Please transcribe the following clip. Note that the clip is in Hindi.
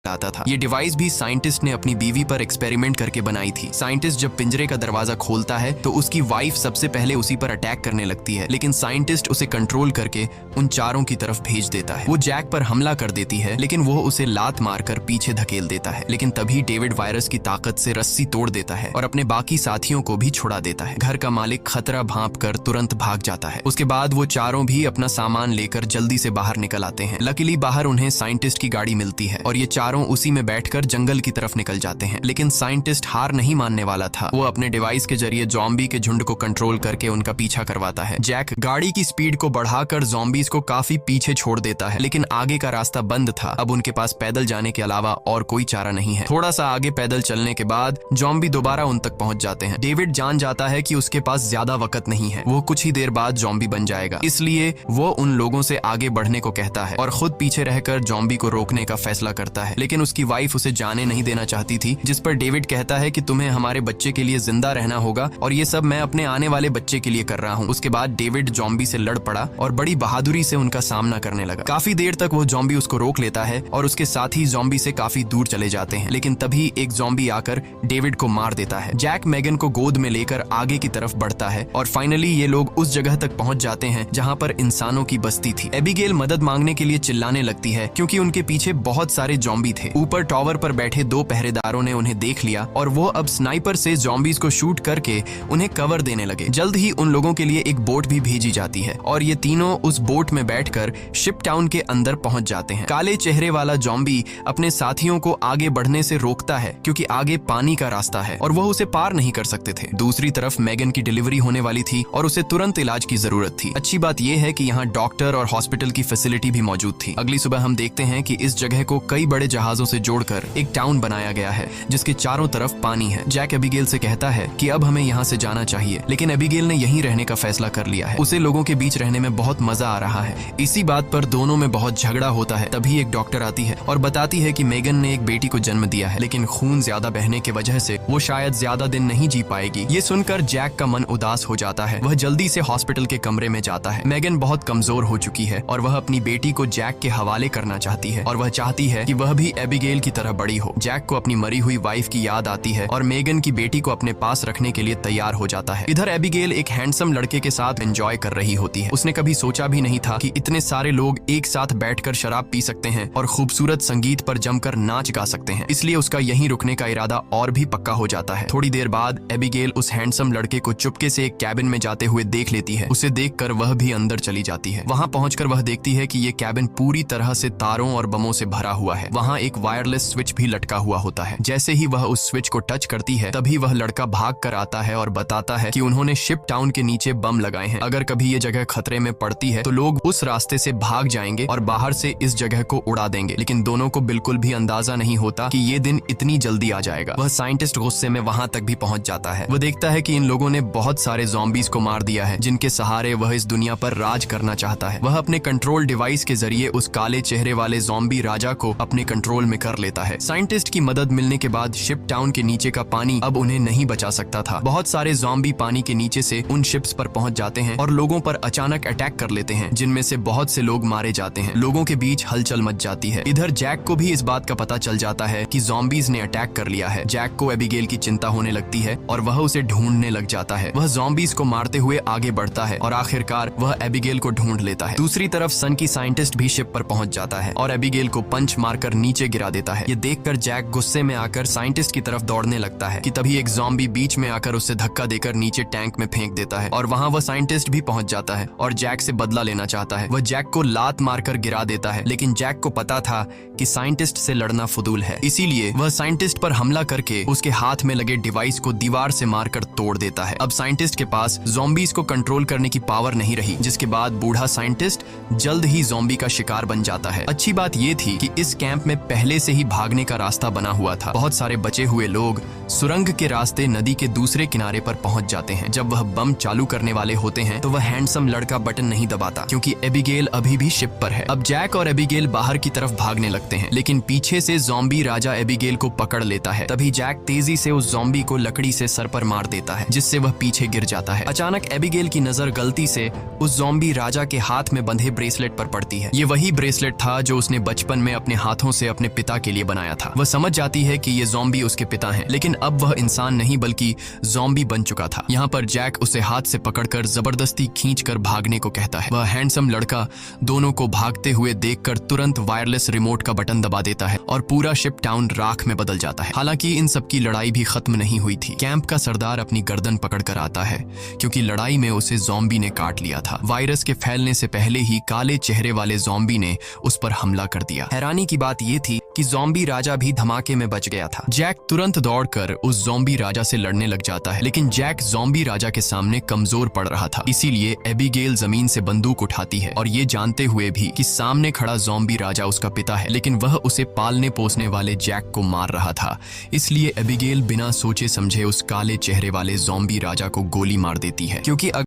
आता था। ये डिवाइस भी साइंटिस्ट ने अपनी बीवी पर एक्सपेरिमेंट करके बनाई थी। साइंटिस्ट जब पिंजरे का दरवाजा खोलता है तो उसकी वाइफ सबसे पहले उसी पर अटैक करने लगती है, लेकिन साइंटिस्ट उसे कंट्रोल करके उन चारों की तरफ भेज देता है। वो जैक पर हमला कर देती है, लेकिन वो उसे लात मारकर पीछे धकेल देता है। लेकिन तभी डेविड वायरस की ताकत से रस्सी तोड़ देता है और अपने बाकी साथियों को भी छुड़ा देता है। घर का मालिक खतरा भांप कर तुरंत भाग जाता है। उसके बाद वो चारों भी अपना सामान लेकर जल्दी से बाहर निकल आते हैं। लकीली बाहर उन्हें साइंटिस्ट की गाड़ी मिलती है और ये चारों उसी में बैठकर जंगल की तरफ निकल जाते हैं। लेकिन साइंटिस्ट हार नहीं मानने वाला था। वो अपने डिवाइस के जरिए ज़ॉम्बी के झुंड को कंट्रोल करके उनका पीछा करवाता है। जैक गाड़ी की स्पीड को बढ़ाकर ज़ॉम्बीज को काफी पीछे छोड़ देता है, लेकिन आगे का रास्ता बंद था। अब उनके पास पैदल जाने के अलावा और कोई चारा नहीं है। थोड़ा सा आगे पैदल चलने के बाद ज़ॉम्बी दोबारा उन तक पहुंच जाते हैं। डेविड जान जाता है कि उसके पास ज्यादा वक्त नहीं है, वो कुछ ही देर बाद ज़ॉम्बी बन जाएगा। इसलिए वो उन लोगों से आगे बढ़ने को कहता है और खुद पीछे रहकर ज़ॉम्बी को रोकने का फैसला करता है। लेकिन उसकी वाइफ उसे जाने नहीं देना चाहती थी, जिस पर डेविड कहता है कि तुम्हें हमारे बच्चे के लिए जिंदा रहना होगा और ये सब मैं अपने आने वाले बच्चे के लिए कर रहा हूँ। उसके बाद डेविड ज़ॉम्बी से लड़ पड़ा और बड़ी बहादुरी से उनका सामना करने लगा। काफी देर तक वो ज़ॉम्बी उसको रोक लेता है और उसके साथी ज़ॉम्बी से काफी दूर चले जाते हैं। लेकिन तभी एक ज़ॉम्बी आकर डेविड को मार देता है। जैक मेगन को गोद में लेकर आगे की तरफ बढ़ता है और फाइनली ये लोग उस जगह तक पहुंच जाते हैं जहां पर इंसानों की बस्ती थी। एबिगेल मदद मांगने के लिए चिल्लाने लगती है क्योंकि उनके पीछे बहुत सारे ज़ॉम्बी थे। ऊपर टावर पर बैठे दो पहरेदारों ने उन्हें देख लिया और वो अब स्नाइपर से ज़ॉम्बीज को शूट करके उन्हें कवर देने लगे। जल्द ही उन लोगों के लिए एक बोट भी भेजी जाती है और ये तीनों उस बोट में बैठकर शिप टाउन के अंदर पहुंच जाते हैं। काले चेहरे वाला ज़ॉम्बी अपने साथियों को आगे बढ़ने से रोकता है क्योंकि आगे पानी का रास्ता है और वह उसे पार नहीं कर सकते थे। दूसरी तरफ मेगन की डिलीवरी होने वाली थी और उसे तुरंत इलाज की जरूरत थी। अच्छी बात यह है कि यहाँ डॉक्टर और हॉस्पिटल की फैसिलिटी भी मौजूद थी। अगली सुबह हम देखते हैं कि इस जगह को कई बड़े जहाजों से जोड़कर एक टाउन बनाया गया है जिसके चारों तरफ पानी है। जैक एबिगेल से कहता है कि अब हमें यहाँ से जाना चाहिए, लेकिन एबिगेल ने यहीं रहने का फैसला कर लिया है। उसे लोगों के बीच रहने में बहुत मजा आ रहा है। इसी बात पर दोनों में बहुत झगड़ा होता है। तभी एक डॉक्टर आती है और बताती है कि मेगन ने एक बेटी को जन्म दिया है, लेकिन खून ज्यादा बहने की वजह से वो शायद ज्यादा दिन नहीं जी पाएगी। ये सुनकर जैक का मन उदास हो जाता है। वह जल्दी से हॉस्पिटल के कमरे में जाता है। मेगन बहुत कमजोर हो चुकी है और वह अपनी बेटी को जैक के हवाले करना चाहती है और वह चाहती है कि वह भी एबिगेल की तरह बड़ी हो। जैक को अपनी मरी हुई वाइफ की याद आती है और मेगन की बेटी को अपने पास रखने के लिए तैयार हो जाता है। इधर एबिगेल एक हैंडसम लड़के के साथ एंजॉय कर रही होती है। उसने कभी सोचा भी नहीं था कि इतने सारे लोग एक साथ बैठकर शराब पी सकते हैं और खूबसूरत संगीत पर जमकर नाच गा सकते हैं। इसलिए उसका यहीं रुकने का इरादा और भी पक्का हो जाता है। थोड़ी देर बाद एबिगेल उस हैंडसम लड़के को चुपके से एक कैबिन में जाते हुए देख लेती है। उसे देखकर वह भी अंदर चली जाती है। वहां पहुंचकर वह देखती है कि ये कैबिन पूरी तरह से तारों और बमों से भरा हुआ है। वहां एक वायरलेस स्विच भी लटका हुआ होता है। जैसे ही वह उस स्विच को टच करती है तभी वह लड़का भाग कर आता है और बताता है कि उन्होंने शिप टाउन के नीचे बम लगाए हैं। अगर कभी ये जगह खतरे में पड़ती है तो लोग उस रास्ते से भाग जाएंगे और बाहर से इस जगह को उड़ा देंगे। लेकिन दोनों को बिल्कुल भी अंदाजा नहीं होता कि ये दिन इतनी जल्दी आ जाएगा। वह साइंटिस्ट गुस्से में वहां तक भी पहुंच जाता है। वह देखता है कि इन लोगों ने बहुत सारे ज़ॉम्बीज को मार दिया है जिनके सहारे वह इस दुनिया पर राज करना चाहता है। वह अपने कंट्रोल डिवाइस के जरिए उस काले चेहरे वाले ज़ॉम्बी राजा को अपने कंट्रोल में कर लेता है। साइंटिस्ट की मदद मिलने के बाद शिप टाउन के नीचे का पानी अब उन्हें नहीं बचा सकता था। बहुत सारे ज़ॉम्बी पानी के नीचे से उन शिप्स पर पहुंच जाते हैं और लोगों पर अचानक अटैक कर लेते हैं, जिनमें से बहुत से लोग मारे जाते हैं। लोगों के बीच हलचल मच जाती है। इधर जैक को भी इस बात का पता चल जाता है कि ज़ॉम्बीज ने अटैक कर लिया है। जैक को एबिगेल की चिंता होने लगती है और वह उसे ढूंढने लग जाता है। वह ज़ॉम्बीज को मारते हुए आगे बढ़ता है और आखिरकार वह एबिगेल को ढूंढ लेता है। दूसरी तरफ सन की साइंटिस्ट भी शिप पर पहुंच जाता है और एबिगेल को पंच मारकर नीचे गिरा देता है। ये देखकर जैक गुस्से में आकर साइंटिस्ट की तरफ दौड़ने लगता है कि तभी एक ज़ॉम्बी बीच में आकर उसे धक्का देकर नीचे टैंक में फेंक देता है और वहां वह साइंटिस्ट भी पहुंच जाता है और जैक से बदला लेना चाहता है। वह जैक को लात मारकर गिरा देता है, लेकिन जैक को पता था कि साइंटिस्ट से लड़ना फुदूल है। इसीलिए वह साइंटिस्ट पर हमला करके उसके हाथ में लगे डिवाइस को दीवार से मारकर तोड़ देता है। अब साइंटिस्ट के पास ज़ॉम्बीज को कंट्रोल करने की पावर नहीं रही, जिसके बाद बूढ़ा साइंटिस्ट जल्द ही ज़ॉम्बी का शिकार बन जाता है। अच्छी बात यह थी कि इस कैंप में पहले से ही भागने का रास्ता बना हुआ था। बहुत सारे बचे हुए लोग सुरंग के रास्ते नदी के दूसरे किनारे पर पहुंच जाते हैं। जब वह बम चालू करने वाले होते हैं तो वह हैंडसम लड़का बटन नहीं दबाता क्योंकि एबिगेल अभी भी शिप पर है। अब जैक और एबिगेल बाहर की तरफ भागने लगते हैं, लेकिन पीछे से ज़ॉम्बी राजा एबिगेल को पकड़ लेता है। तभी जैक तेजी से उस ज़ॉम्बी को लकड़ी से सर पर मार देता है, जिससे वह पीछे गिर जाता है। अचानक एबिगेल की नजर गलती से उस ज़ॉम्बी राजा के हाथ में बंधे ब्रेसलेट पर पड़ती है। ये वही ब्रेसलेट था जो उसने बचपन में अपने हाथों से अपने पिता के लिए बनाया था। वह समझ जाती है कि ये ज़ॉम्बी उसके पिता हैं, लेकिन अब वह इंसान नहीं बल्कि ज़ॉम्बी बन चुका था। यहाँ पर जैक उसे हाथ से पकड़कर जबरदस्ती खींचकर भागने को कहता है। वह हैंडसम लड़का दोनों को भागते हुए देखकर तुरंत वायरलेस रिमोट का बटन दबा देता है और पूरा शिप टाउन राख में बदल जाता है। हालांकि इन सब की लड़ाई भी खत्म नहीं हुई थी। कैंप का सरदार अपनी गर्दन पकड़कर आता है क्योंकि लड़ाई में उसे ज़ॉम्बी ने काट लिया था। वायरस के फैलने से पहले ही काले चेहरे वाले ज़ॉम्बी ने उस पर हमला कर दिया। हैरानी की बात यह थी कि ज़ॉम्बी राजा भी धमाके में बच गया था। जैक तुरंत दौड़कर उस ज़ॉम्बी राजा से लड़ने लग जाता है, लेकिन जैक ज़ॉम्बी राजा के सामने कमजोर पड़ रहा था। इसीलिए एबिगेल जमीन से बंदूक उठाती है और ये जानते हुए भी कि सामने खड़ा ज़ॉम्बी राजा उसका पिता है, लेकिन वह उसे पालने पोसने वाले जैक को मार रहा था। इसलिए एबिगेल बिना सोचे समझे उस काले चेहरे वाले ज़ॉम्बी राजा को गोली मार देती है, क्योंकि